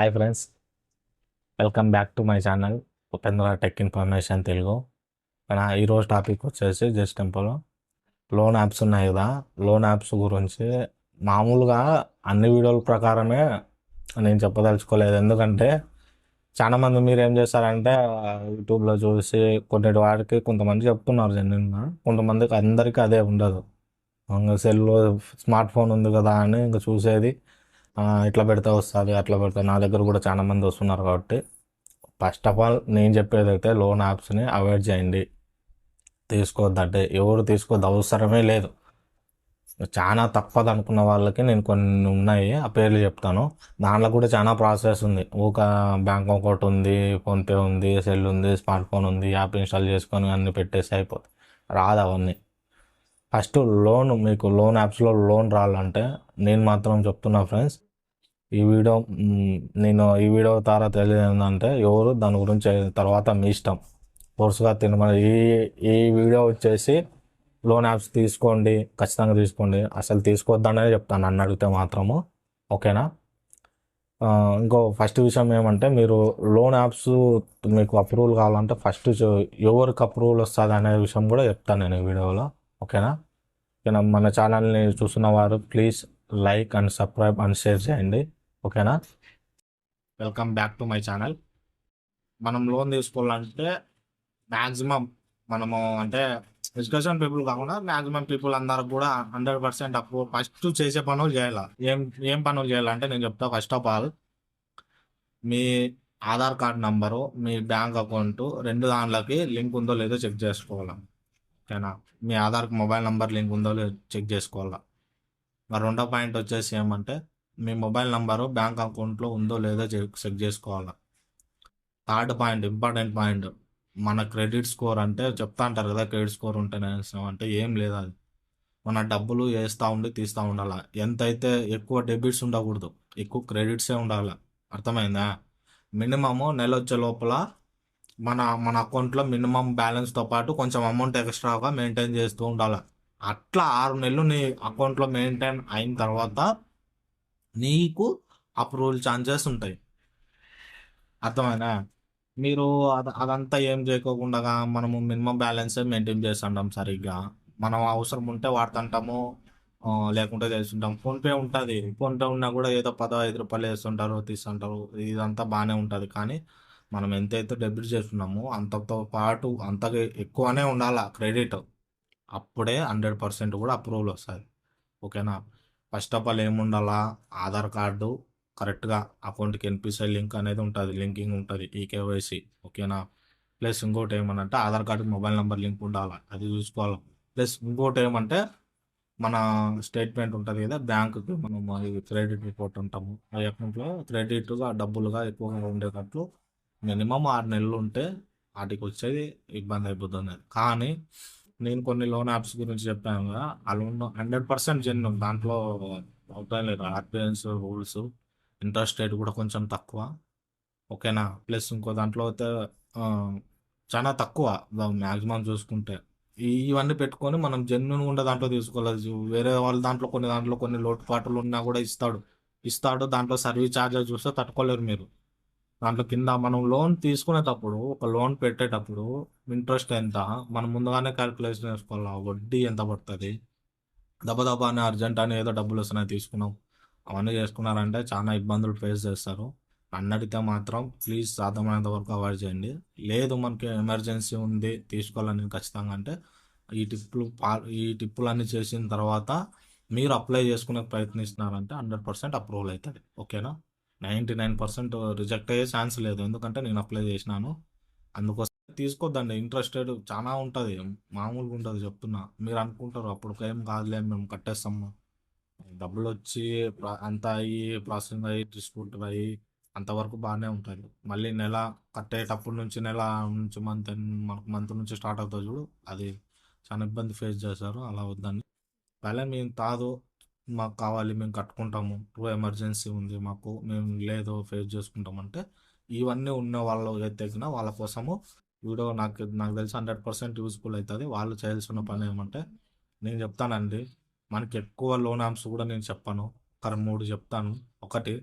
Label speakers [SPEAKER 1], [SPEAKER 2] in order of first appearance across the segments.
[SPEAKER 1] Hi friends, welcome back to my channel Upendra tech information Telugu. ఈరోజు topic వచ్చేసి just temple loan apps ఉన్నాయి కదా. Loan apps గురించి మామూలుగా అన్ని వీడియోల ప్రకారమే నేను చెప్పదలుచుకోలేదు. ఎందుకంటే చాలామంది మీరు ఏం చేస్తారంటే యూట్యూబ్లో చూసి కొన్నిటి వాటికి కొంతమంది చెప్తున్నారు జెన్యున్గా, కొంతమందికి అందరికీ అదే ఉండదు. ఇంకా సెల్లో స్మార్ట్ ఫోన్ ఉంది కదా అని ఇంకా చూసేది ఇట్లా పెడితే వస్తుంది, అట్లా పెడితే. నా దగ్గర కూడా చాలా మంది వస్తున్నారు కాబట్టి ఫస్ట్ ఆఫ్ ఆల్ నేను చెప్పేది అయితే లోన్ యాప్స్ని అవాయిడ్ చేయండి, తీసుకోవద్దంటే ఎవరు తీసుకోవద్దు, అవసరమే లేదు. చాలా తప్పదు అనుకున్న వాళ్ళకి నేను కొన్ని ఉన్నాయి, ఆ పేర్లు చెప్తాను. దాంట్లో కూడా చాలా ప్రాసెస్ ఉంది. ఒక బ్యాంక్ అకౌంట్ ఉంది, ఫోన్పే ఉంది, సెల్ ఉంది, స్మార్ట్ ఫోన్ ఉంది, యాప్ ఇన్స్టాల్ చేసుకొని అన్ని పెట్టేసి అయిపోతుంది. రాదు అవన్నీ. ఫస్ట్ మీకు లోన్ యాప్స్లో లోన్ రావాలంటే నేను మాత్రం చెప్తున్నా ఫ్రెండ్స్, నేను ఈ వీడియో ద్వారా తెలియదు ఏంటంటే ఎవరు దాని గురించి తర్వాత మీ ఇష్టం, ఫోర్స్గా తినమని. ఈ వీడియో వచ్చేసి లోన్ యాప్స్ తీసుకోండి, ఖచ్చితంగా తీసుకోండి, అసలు తీసుకోవద్దనే చెప్తాను నన్ను అడిగితే మాత్రము. ఓకేనా. ఇంకో ఫస్ట్ విషయం ఏమంటే, మీరు లోన్ యాప్స్ మీకు అప్రూవల్ కావాలంటే ఫస్ట్ ఎవరికి అప్రూవల్ వస్తుంది అనే విషయం కూడా చెప్తాను నేను ఈ వీడియోలో. ఓకేనా. ఓకేనా. మన ఛానల్ని చూస్తున్న వారు please like and subscribe and share చేయండి. ఓకేనా. Welcome back to my channel. మనం లోన్ తీసుకోవాలంటే మ్యాక్సిమం మనము అంటే ఎడ్యుకేషన్ పీపుల్ కాకుండా మ్యాక్సిమం పీపుల్ అందరికి కూడా 100% అప్రూవ్ ఫస్ట్ చేసే పనులు చేయాలి. ఏం ఏం పనులు చేయాలంటే నేను చెప్తా. First of all me Aadhaar card number, me bank account రెండు దాంట్లోకి లింక్ ఉందో లేదో చెక్ చేసుకోవాలి. ఓకేనా. మీ ఆధార్కి మొబైల్ నెంబర్ లింక్ ఉందో లేదో చెక్ చేసుకోవాలి. మరి రెండో పాయింట్ వచ్చేసి ఏమంటే, మీ మొబైల్ నంబరు బ్యాంక్ అకౌంట్లో ఉందో లేదో చెక్ చేసుకోవాలి. థర్డ్ పాయింట్, ఇంపార్టెంట్ పాయింట్, మన క్రెడిట్ స్కోర్. అంటే చెప్తా అంటారు కదా, క్రెడిట్ స్కోర్ ఉంటేనే అంటే ఏం లేదు అది. మన డబ్బులు వేస్తూ ఉండి తీస్తూ ఉండాలి. ఎంతైతే ఎక్కువ డెబిట్స్ ఉండకూడదు, ఎక్కువ క్రెడిట్సే ఉండాలి. అర్థమైందా. మినిమము నెల వచ్చే లోపల మన మన అకౌంట్లో మినిమం బ్యాలెన్స్తో పాటు కొంచెం అమౌంట్ ఎక్స్ట్రాగా మెయింటైన్ చేస్తూ ఉండాలి. అట్లా 6 నెలలు నీ అకౌంట్లో మెయింటైన్ అయిన తర్వాత నీకు అప్రూవల్ ఛాన్సెస్ ఉంటాయి. అర్థమైనా. మీరు అదంతా ఏం చేయకోకుండా మనము మినిమం బ్యాలెన్సే మెయింటైన్ చేస్తుంటాం సరిగ్గా. మనం అవసరం ఉంటే వాడుతుంటాము, లేకుంటే తెలుసుంటాం. ఫోన్పే ఉంటుంది, ఫోన్పే ఉన్నా కూడా ఏదో 15 రూపాయలు వేస్తుంటారు, తీస్తుంటారు. ఇదంతా బాగానే ఉంటుంది. కానీ మనం ఎంతైతే డెబిట్ చేస్తున్నామో అంతతో పాటు అంతగా ఎక్కువనే ఉండాలి క్రెడిట్. అప్పుడే 100% కూడా అప్రూవల్ వస్తుంది. ఓకేనా. ఫస్ట్ ఆఫ్ ఆల్ ఏముండాలా, ఆధార్ కార్డు కరెక్ట్గా అకౌంట్కి ఎన్పిసిఐ లింక్ అనేది ఉంటుంది, లింకింగ్ ఉంటుంది, ఈకేవైసీ. ఓకేనా. ప్లస్ ఇంకోటి ఏమనంటే ఆధార్ కార్డుకి మొబైల్ నెంబర్ లింక్ ఉండాలి, అది చూసుకోవాలి. ప్లస్ ఇంకోటి ఏమంటే మన స్టేట్మెంట్ ఉంటుంది కదా బ్యాంకుకి, మనం క్రెడిట్ రిపోర్ట్ ఉంటాము, ఆ అకౌంట్లో క్రెడిట్గా డబ్బులుగా ఎక్కువగా ఉండేటట్లు మినిమం 6 నెలలు ఉంటే వాటికి వచ్చేది ఇబ్బంది అయిపోతుంది. కానీ నేను కొన్ని లోన్ యాప్స్ గురించి చెప్పాను కదా, ఆ లోన్ 100% జెన్యూన్. దాంట్లో అవుతాయి లేదు ఆర్బిఐన్స్ రూల్స్, ఇంట్రెస్ట్ రేట్ కూడా కొంచెం తక్కువ. ఓకేనా. ప్లస్ ఇంకో దాంట్లో అయితే ఆ, చాలా తక్కువ మ్యాక్సిమం చూసుకుంటే. ఇవన్నీ పెట్టుకొని మనం జెన్యున్ ఉండే దాంట్లో తీసుకోలేదు. వేరే వాళ్ళ దాంట్లో కొన్ని లోటుపాట్లు ఉన్నా కూడా ఇస్తాడు. దాంట్లో సర్వీస్ ఛార్జెస్ చూస్తే తట్టుకోలేరు మీరు. దాంట్లో కింద మనం లోన్ తీసుకునేటప్పుడు, ఒక లోన్ పెట్టేటప్పుడు ఇంట్రెస్ట్ ఎంత మనం ముందుగానే క్యాలిక్యులేషన్ చేసుకోవాలి. వడ్డీ ఎంత పడుతుంది, దెబ్బ అని అర్జెంట్ అని ఏదో డబ్బులు వస్తున్నాయి తీసుకున్నాం, అవన్నీ చేసుకున్నారంటే చాలా ఇబ్బందులు ఫేస్ చేస్తారు. అన్నడితే మాత్రం ప్లీజ్ సాధ్యమైనంత వరకు అవాయిడ్ చేయండి. లేదు మనకి ఎమర్జెన్సీ ఉంది తీసుకోవాలని ఖచ్చితంగా అంటే ఈ టిప్పులన్నీ చేసిన తర్వాత మీరు అప్లై చేసుకునే ప్రయత్నిస్తున్నారంటే 100% అప్రూవల్ అవుతుంది. ఓకేనా. 99% రిజెక్ట్ అయ్యే ఛాన్స్ లేదు, ఎందుకంటే నేను అప్లై చేసినాను. అందుకోసం తీసుకోద్దండి. ఇంట్రెస్టెడ్ చాలా ఉంటుంది, మామూలుగా ఉంటుంది చెప్తున్నా. మీరు అనుకుంటారు అప్పుడు ఏం కాదులే మేము కట్టేస్తాము, డబ్బులు వచ్చి అంతా అయ్యి ప్రాసెసింగ్ అయ్యి డిస్ట్రిబ్యూటర్ అయ్యి అంతవరకు బాగానే ఉంటుంది. మళ్ళీ నెల కట్టేటప్పటి నుంచి నెల నుంచి మనకు మంత్ నుంచి స్టార్ట్ అవుతుంది చూడు, అది చాలా ఇబ్బంది ఫేస్ చేశారు. అలా వద్దని. పైన మేము కాదు, మాకు కావాలి, మేము కట్టుకుంటాము, ట్రూ ఎమర్జెన్సీ ఉంది మాకు, మేము లేదు ఫేస్ చేసుకుంటామంటే ఇవన్నీ ఉన్న వాళ్ళు ఎత్తెగిన వాళ్ళ కోసము వీడియో నాకు తెలిసి 100% యూజ్ఫుల్ అవుతుంది. వాళ్ళు చేయాల్సిన పని ఏమంటే నేను చెప్తానండి. మనకి ఎక్కువ లోన్ యాప్స్ కూడా నేను చెప్పాను, ఒక 3 చెప్తాను. ఒకటి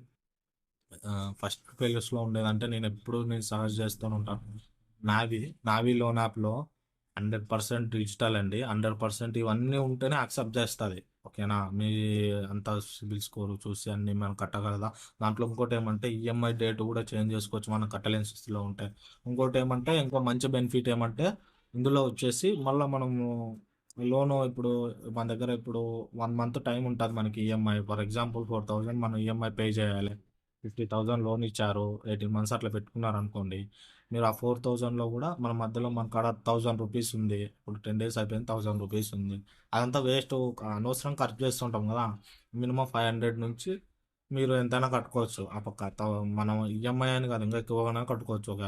[SPEAKER 1] ఫస్ట్ ప్లేలిస్ట్లో ఉండేదంటే నేను సజెస్ట్ చేస్తూనే ఉంటాను. నావీ నావీ లోన్ యాప్లో 100% డిజిటల్ అండి. 100% ఇవన్నీ ఉంటేనే యాక్సెప్ట్ చేస్తుంది. ఓకేనా, మీ అంత సిబిల్ స్కోర్ చూసి అన్ని మనం కట్టగలదా. దాంట్లో ఇంకోటి ఏమంటే ఈఎంఐ డేట్ కూడా చేంజ్ చేసుకోవచ్చు మనం కట్టలేని స్థితిలో ఉంటే. ఇంకోటి ఏమంటే ఇంకో మంచి బెనిఫిట్ ఏమంటే ఇందులో వచ్చేసి మళ్ళీ మనము లోను ఇప్పుడు మన దగ్గర ఇప్పుడు 1 మంత్ టైం ఉంటుంది మనకి ఈఎంఐ. ఫర్ ఎగ్జాంపుల్ 4,000 మనం ఈఎంఐ పే చేయాలి. 50,000 లోన్ ఇచ్చారు, 18 మంత్స్ అట్లా పెట్టుకున్నారు అనుకోండి. మీరు ఆ 4,000లో కూడా మన మధ్యలో మన కాడ 1,000 రూపీస్ ఉంది. ఇప్పుడు 10 days అయిపోయింది, 1,000 రూపీస్ ఉంది. అదంతా వేస్ట్, అనవసరం ఖర్చు చేస్తుంటాం కదా. మినిమం 500 నుంచి మీరు ఎంతైనా కట్టుకోవచ్చు ఆ పక్క. మనం ఈఎంఐ అని కాదు, ఇంకా ఎక్కువగానే కట్టుకోవచ్చు. ఒక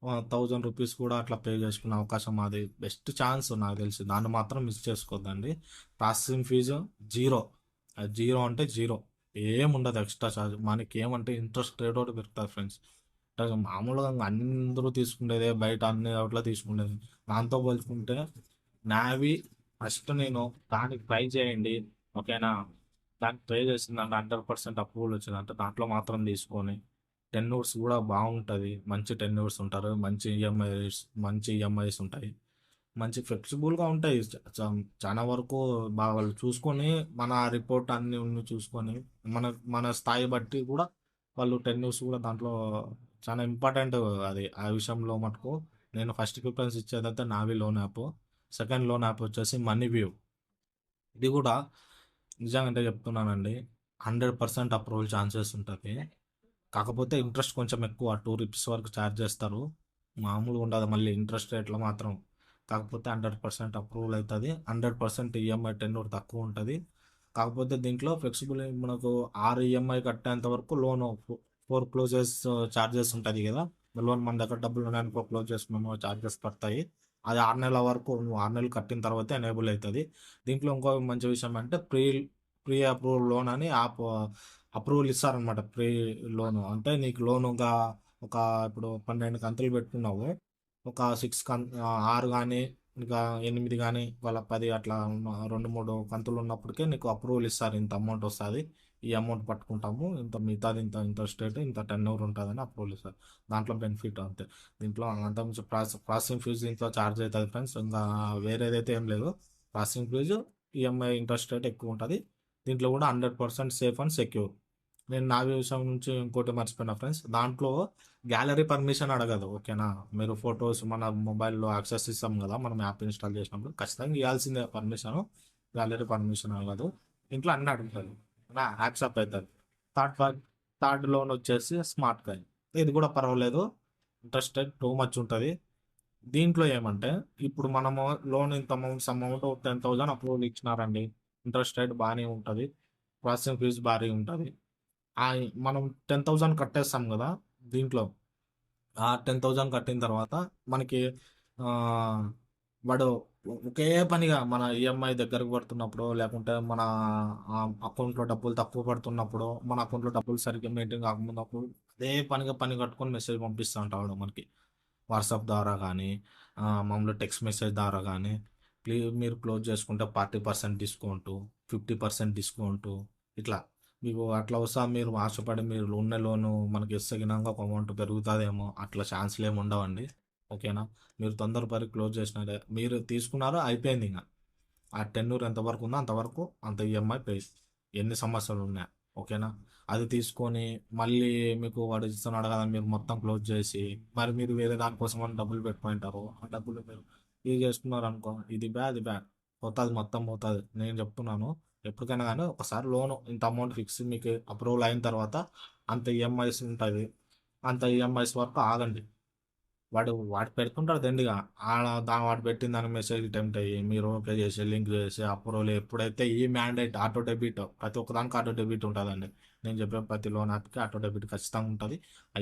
[SPEAKER 1] 1,000 రూపీస్ కూడా అట్లా పే చేసుకునే అవకాశం, అది బెస్ట్ ఛాన్స్ నాకు తెలిసి. దాన్ని మాత్రం మిస్ చేసుకోవద్దండి. Processing fee zero. అది జీరో అంటే జీరో, ఏముండదు ఎక్స్ట్రా ఛార్జ్. మనకి ఏమంటే ఇంట్రెస్ట్ రేట్ ఒకటి పెరుగుతుంది ఫ్రెండ్స్. మామూలుగా అందరూ తీసుకునేదే బయట అన్ని చోట్ల తీసుకునేది. దాంతో పోల్చుకుంటే నావి ఫస్ట్ నేను దానికి ట్రై చేయండి. ఓకేనా, దానికి ట్రై చేసిందంటే 100% అప్రూవల్ వచ్చిందంటే దాంట్లో మాత్రం తీసుకొని. 10 అవర్స్ కూడా బాగుంటుంది, మంచి 10 అవర్స్ ఉంటారు, మంచి ఈఎంఐస్ ఉంటాయి, మంచి ఫ్లెక్సిబుల్గా ఉంటాయి. చాలా వరకు బాగా వాళ్ళు చూసుకొని మన రిపోర్ట్ అన్ని ఉన్ని చూసుకొని మన మన స్థాయి బట్టి కూడా వాళ్ళు 10 అవర్స్ కూడా దాంట్లో చాలా ఇంపార్టెంట్. అది ఆ విషయంలో మటుకు నేను ఫస్ట్ ప్రిఫరెన్స్ ఇచ్చేదైతే Navi loan app. Second loan app వచ్చేసి మనీ వ్యూ. ఇది కూడా నిజంగా చెప్తున్నానండి, 100% అప్రూవల్ ఛాన్సెస్ ఉంటుంది. కాకపోతే ఇంట్రెస్ట్ కొంచెం ఎక్కువ, 2 రూపీస్ వరకు ఛార్జ్ చేస్తారు. మామూలుగా ఉండదు మళ్ళీ ఇంట్రెస్ట్ రేట్లో మాత్రం. కాకపోతే 100% అప్రూవల్ అవుతుంది. 100% ఈఎంఐ టెన్యూర్ తక్కువ ఉంటుంది. కాకపోతే దీంట్లో ఫ్లెక్సిబుల్, మనకు 6 ఈఎంఐ కట్టేంత వరకు లోన్ 4 క్లోజెస్ ఛార్జెస్ ఉంటుంది కదా. లోన్ మన దగ్గర డబ్బులు ఉన్నాయనుకో, క్లోజ్ చేసుకున్నాము, ఛార్జెస్ పడతాయి. అది 6 నెలల వరకు, నువ్వు 6 నెలలు కట్టిన తర్వాత ఎనేబుల్ అవుతుంది. దీంట్లో ఇంకో మంచి విషయం అంటే ప్రీ అప్రూవల్ లోన్ అని యాప్ అప్రూవల్ ఇస్తారనమాట. ప్రీ లోన్ అంటే నీకు లోన్ ఒక ఇప్పుడు 12 కంతులు పెట్టుకున్నావు, ఒక 6 కానీ ఇంకా 8 కానీ వాళ్ళ 10 అట్లా 2-3 కంతులు ఉన్నప్పటికే నీకు అప్రూవల్ ఇస్తారు. ఇంత అమౌంట్ వస్తుంది, ఈ అమౌంట్ పట్టుకుంటాము, ఇంత మిగతాది ఇంత ఇంట్రెస్ట్ రేట్ ఇంత 10 అవర్ ఉంటుందని అప్రూవల్ ఇస్తారు. దాంట్లో బెనిఫిట్ అంతే. దీంట్లో అంత మించి ప్రాసెసింగ్ ఫీజు దీంట్లో ఛార్జ్ అవుతుంది ఫ్రెండ్స్. ఇంకా వేరేదైతే ఏం లేదు. Processing fee, EMI interest rate ఎక్కువ ఉంటుంది. దీంట్లో కూడా 100% సేఫ్ అండ్ సెక్యూర్. నేను నా విషయం నుంచి ఇంకోటి మర్చిపోయినా ఫ్రెండ్స్, దాంట్లో గ్యాలరీ పర్మిషన్ అడగదు. ఓకేనా, మీరు ఫొటోస్ మన మొబైల్లో యాక్సెస్ ఇస్తాం కదా మనం యాప్ ఇన్స్టాల్ చేసినప్పుడు, ఖచ్చితంగా ఇవ్వాల్సిందే పర్మిషన్. గ్యాలరీ పర్మిషన్ అడగదు. ఇంట్లో అన్నీ అడుగుతుంది, యాక్సెప్ట్ అవుతుంది. థర్డ్ థర్డ్ లోన్ వచ్చేసి స్మార్ట్ కార్డ్. ఇది కూడా పర్వాలేదు, ఇంట్రెస్ట్ రేట్ టూ మచ్ ఉంటుంది. దీంట్లో ఏమంటే ఇప్పుడు మనము లోన్ ఇంత అమౌంట్ 10,000 అప్రూవల్ ఇచ్చినారండి. ఇంట్రెస్ట్ రేట్ బాగానే ఉంటుంది, ప్రాసెసింగ్ ఫీజు భారీ ఉంటుంది. మనం 10,000 కట్టేస్తాం కదా దీంట్లో. ఆ 10,000 కట్టిన తర్వాత మనకి ఆ, వాడు ఒకే పనిగా మన ఈఎంఐ దగ్గరకు పడుతున్నప్పుడు, లేకుంటే మన అకౌంట్లో డబ్బులు తక్కువ పడుతున్నప్పుడు, మన అకౌంట్లో డబ్బులు సరిగ్గా మెయింటైన్ కాకమున్నప్పుడు అదే పని కట్టుకొని మెసేజ్ పంపిస్తూ ఉంటాడు మనకి. వాట్సాప్ ద్వారా కానీ మామూలు టెక్స్ట్ మెసేజ్ ద్వారా కానీ, ప్లీజ్ మీరు క్లోజ్ చేసుకుంటే 40% డిస్కౌంటు, 50% డిస్కౌంటు, ఇట్లా మీకు అట్లా వస్తా. మీరు ఆశపడి మీరు ఉన్న లోను మనకి ఇస్తగినాక ఒక అమౌంట్ పెరుగుతుందేమో, అట్లా ఛాన్స్లు ఏమి ఉండవండి. ఓకేనా, మీరు తొందరపడి క్లోజ్ చేసినారే, మీరు తీసుకున్నారో అయిపోయింది. ఇంకా ఆ టెన్యూర్ ఎంతవరకు ఉందో అంతవరకు అంత ఈఎంఐ పే, ఎన్ని సమస్యలు ఉన్నాయి. ఓకేనా, అది తీసుకొని మళ్ళీ మీకు వాడు ఇస్తున్నాడు కదా, మీరు మొత్తం క్లోజ్ చేసి మరి మీరు వేరే దానికోసం అని డబ్బులు పెట్టుకుంటారు. ఆ డబ్బులు మీరు ఇది చేసుకున్నారు అనుకో, ఇది బ్యాడ్, అది బ్యాడ్, పోతుంది, మొత్తం పోతుంది. నేను చెప్తున్నాను, ఎప్పటికైనా కానీ ఒకసారి లోన్ ఇంత అమౌంట్ ఫిక్స్ మీకు అప్రూవల్ అయిన తర్వాత అంత ఈఎంఐస్ ఉంటుంది, అంత ఈఎంఐస్ వరకు ఆగండి. వాడు పెడుతుంటాడు దండిగా. వాడు పెట్టిన దానికి మెసేజ్ అటెంప్ట్ అయ్యి మీరు ఓకే చేసి లింక్ చేసి అప్రూవల్, ఎప్పుడైతే ఈ మ్యాండేట్ ఆటో డెబిట్, ప్రతి ఒక్కదానికి ఆటో డెబిట్ ఉంటుందండి. నేను చెప్పే ప్రతి లోన్ యాప్కి ఆటో డెబిట్ ఖచ్చితంగా ఉంటుంది.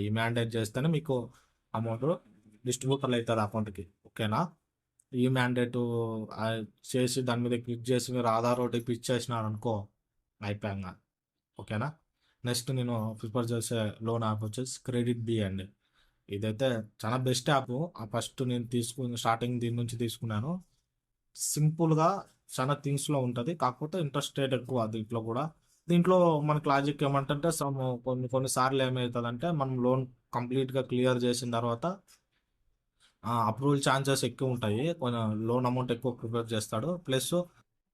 [SPEAKER 1] ఈ మ్యాండేట్ చేస్తేనే మీకు అమౌంట్ డిస్ట్రిబ్యూటర్ అవుతుంది అకౌంట్కి. ఓకేనా, ఈ మ్యాండేట్ చేసి దాని మీద క్లిక్ చేసి మీరు ఆధార్ ఓటీపీ ఇచ్చేసినారు అనుకో, అయిపోయాక. ఓకేనా, నెక్స్ట్ నేను ప్రిఫర్ చేసే లోన్ యాప్ వచ్చేసి క్రెడిట్ బి అండి. ఇదైతే చాలా బెస్ట్ యాప్. ఆ ఫస్ట్ నేను స్టార్టింగ్ దీని నుంచి తీసుకున్నాను. సింపుల్గా చాలా థింగ్స్లో ఉంటుంది, కాకపోతే ఇంట్రెస్ట్ రేట్ ఎక్కువ దీంట్లో కూడా. దీంట్లో మనకు లాజిక్ ఏమంటంటే కొన్ని కొన్ని సార్లు ఏమవుతుందంటే మనం లోన్ కంప్లీట్గా క్లియర్ చేసిన తర్వాత అప్రూవల్ ఛాన్సెస్ ఎక్కువ ఉంటాయి. కొంచెం లోన్ అమౌంట్ ఎక్కువ ప్రిపేర్ చేస్తాడు. ప్లస్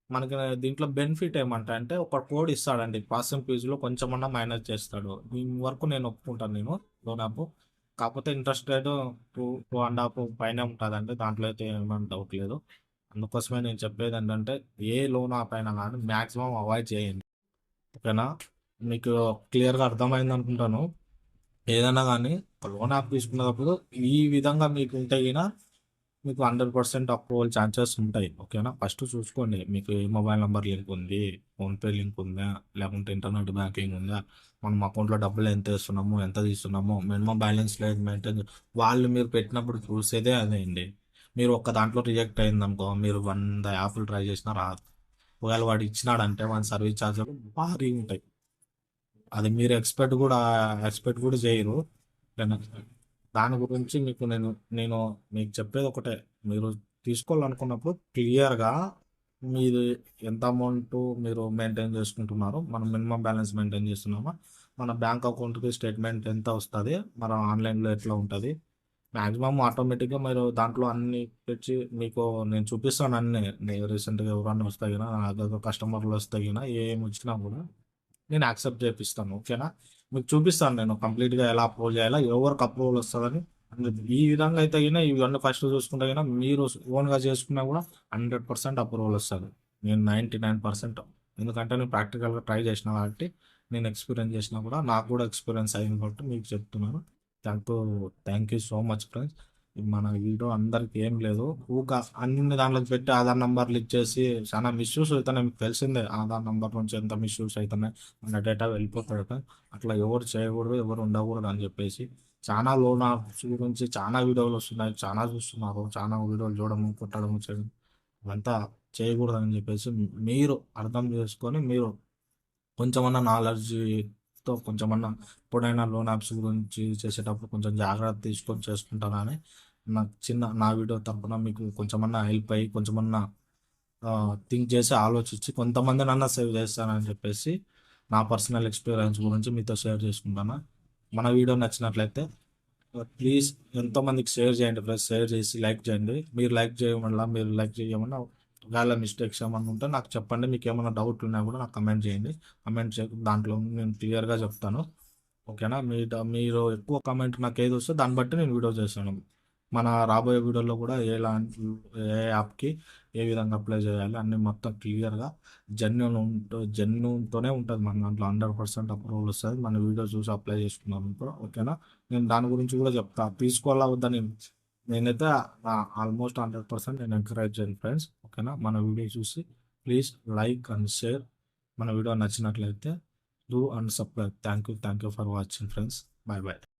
[SPEAKER 1] మనకి దీంట్లో బెనిఫిట్ ఏమంటా అంటే ఒక కోడ్ ఇస్తాడండి. ప్రాసెసింగ్ ఫీజులో కొంచెమన్నా మైనస్ చేస్తాడు. దీని వరకు నేను ఒప్పుకుంటాను నేను లోన్ యాప్. కాకపోతే ఇంట్రెస్ట్ రేట్ 2.5 పైనే ఉంటుందండి. దాంట్లో అయితే ఏమైనా డౌట్ లేదు. అందుకోసమే నేను చెప్పేది ఏంటంటే ఏ లోన్ యాప్ అయినా కానీ మ్యాక్సిమం అవాయిడ్ చేయండి. ఓకేనా? మీకు క్లియర్‌గా అర్థమైంది అనుకుంటాను. ఏదైనా గానీ ఒక లోన్ యాప్ తీసుకునేటప్పుడు ఈ విధంగా మీకుంటే గిన మీకు 100% అప్రూవల్ ఛాన్సెస్ ఉంటాయి. ఓకేనా? ఫస్ట్ చూసుకోండి. మీకు ఏ మొబైల్ నంబర్ లింక్ ఉంది, ఫోన్‌పే లింక్ ఉందా, లేకుంటే ఇంటర్నెట్ బ్యాంకింగ్ ఉందా, మనం అకౌంట్‌లో డబ్బులు ఎంత ఏస్తున్నాము, ఎంత తీస్తున్నాము, మినిమమ్ బ్యాలెన్స్ లేదు మెయింటైన్ వాళ్ళు మీరు పెట్టినప్పుడు చూసేదే అదే అండి. మీరు ఒక్క దాంట్లో రిజెక్ట్ అయిందనుకో, మీరు 100 యాప్‌లు ట్రై చేసినా రాదు. ఒకవేళ వాడు ఇచ్చినాడంటే వాని సర్వీస్ ఛార్జెస్ భారీగా ఉంటాయి. అది మీరు ఎక్స్‌పెక్ట్ కూడా చేయరు. ఓకేనా? దాని గురించి నేను నేను మీకు చెప్పేది ఒకటే. మీరు తీసుకోవాలనుకున్నప్పుడు క్లియర్‌గా మీది ఎంత అమౌంట్ మీరు మెయింటైన్ చేసుకుంటున్నారో, మనం మినిమమ్ బ్యాలెన్స్ మెయింటైన్ చేస్తున్నామా, మన బ్యాంక్ అకౌంట్‌కి స్టేట్మెంట్ ఎంత వస్తది, మన ఆన్‌లైన్‌లో ఎట్లా ఉంటది. మాక్సిమం ఆటోమేటిక్‌గా మీరు దాంట్లో అన్నీ తెచ్చి మీకు నేను చూపిస్తాను అన్నీ. నేను రీసెంట్‌గా ఎవరన్నా వస్తే గిన నా దగ్గర కస్టమర్లు వస్తే గిన ఏమొచ్చినా కూడా నేను యాక్సెప్ట్ చేపిస్తాను. ఓకేనా? మీకు చూపిస్తాను నేను కంప్లీట్‌గా ఎలా అప్రూవల్ చేయాలా, ఎవరికి అప్రూవల్ వస్తదని. ఈ విధంగా అయితే గిన ఇవన్నీ ఫస్ట్ చూసుకుంటే గిన మీరు ఓన్‌గా చేసుకున్నా కూడా 100% అప్రూవల్ వస్తది. నేను 99% ఎందుకంటే నేను ప్రాక్టికల్‌గా ట్రై చేసిన కాబట్టి, నేను ఎక్స్‌పీరియన్స్ చేసినా కూడా నాకు కూడా ఎక్స్‌పీరియన్స్ అయింది కాబట్టి మీకు చెప్తున్నాను. Thank you thank you so much friends. మన వీడియో అందరికి ఏం లేదు. ఊక అన్ని దాంట్లోకి పెట్టి ఆధార్ నంబర్లు ఇచ్చేసి చాలా మిస్‌యూస్ అవుతున్నాయి. మీకు తెలిసిందే ఆధార్ నంబర్ నుంచి ఎంత మిస్‌యూస్ అయితున్నాయి. మన డేటా వెళ్ళిపోతుంది. అట్లా ఎవరు చేయకూడదు, ఎవరు ఉండకూడదు అని చెప్పేసి చాలా లోన్ యాప్స్ గురించి చాలా వీడియోలు వస్తున్నాయి. చాలా చూస్తున్నారు. చాలా వీడియోలు చూడడం, కొట్టడం, చేయడం అవంతా చేయకూడదని చెప్పేసి మీరు అర్థం చేసుకొని మీరు కొంచెమన్నా నాలెడ్జ్‌తో కొంచెమన్నా ఎప్పుడైనా లోన్ యాప్స్ గురించి చేసేటప్పుడు కొంచెం జాగ్రత్త తీసుకొని చేసుకుంటానని నాకు నా వీడియో తరపున మీకు కొంచెమన్నా హెల్ప్ అయ్యి కొంచెమన్నా థింక్ చేసి ఆలోచించి కొంతమందినన్నా సేవ్ చేస్తానని చెప్పేసి నా పర్సనల్ ఎక్స్పీరియన్స్ గురించి మీతో షేర్ చేసుకుంటాను. మన వీడియో నచ్చినట్లయితే ప్లీజ్ ఎంతోమందికి షేర్ చేయండి ఫ్రెండ్స్. షేర్ చేసి లైక్ చేయండి. మీరు లైక్ చేయమన్నా ఒకవేళ మిస్టేక్స్ ఏమన్నా ఉంటే నాకు చెప్పండి. మీకు ఏమైనా డౌట్ ఉన్నా కూడా నాకు కమెంట్ చేయండి. కమెంట్ చే దాంట్లో నేను క్లియర్‌గా చెప్తాను. ఓకేనా? మీరు ఎక్కువ కామెంట్ నాకు ఏది వస్తే దాన్ని బట్టి నేను వీడియో చేస్తాను. మన రాబోయే వీడియోలో కూడా ఏ యాప్‌కి ఏ విధంగా అప్లై చేయాలి అన్నీ మొత్తం క్లియర్‌గా జెన్యూన్‌తోనే ఉంటది మన దాంట్లో 100% అప్రూవల్ వస్తది. మన వీడియో చూసి అప్లై చేసుకున్నామనుకో ఓకేనా? నేను దాని గురించి కూడా చెప్తా. తీసుకోవాలా వద్దా నేనైతే ఆల్మోస్ట్ 100% నేను ఎంకరేజ్ చేయను ఫ్రెండ్స్. ఓకేనా? మన వీడియో చూసి ప్లీజ్ లైక్ అండ్ షేర్. మన వీడియో నచ్చినట్లయితే do and subscribe. Thank you for watching friends. By by.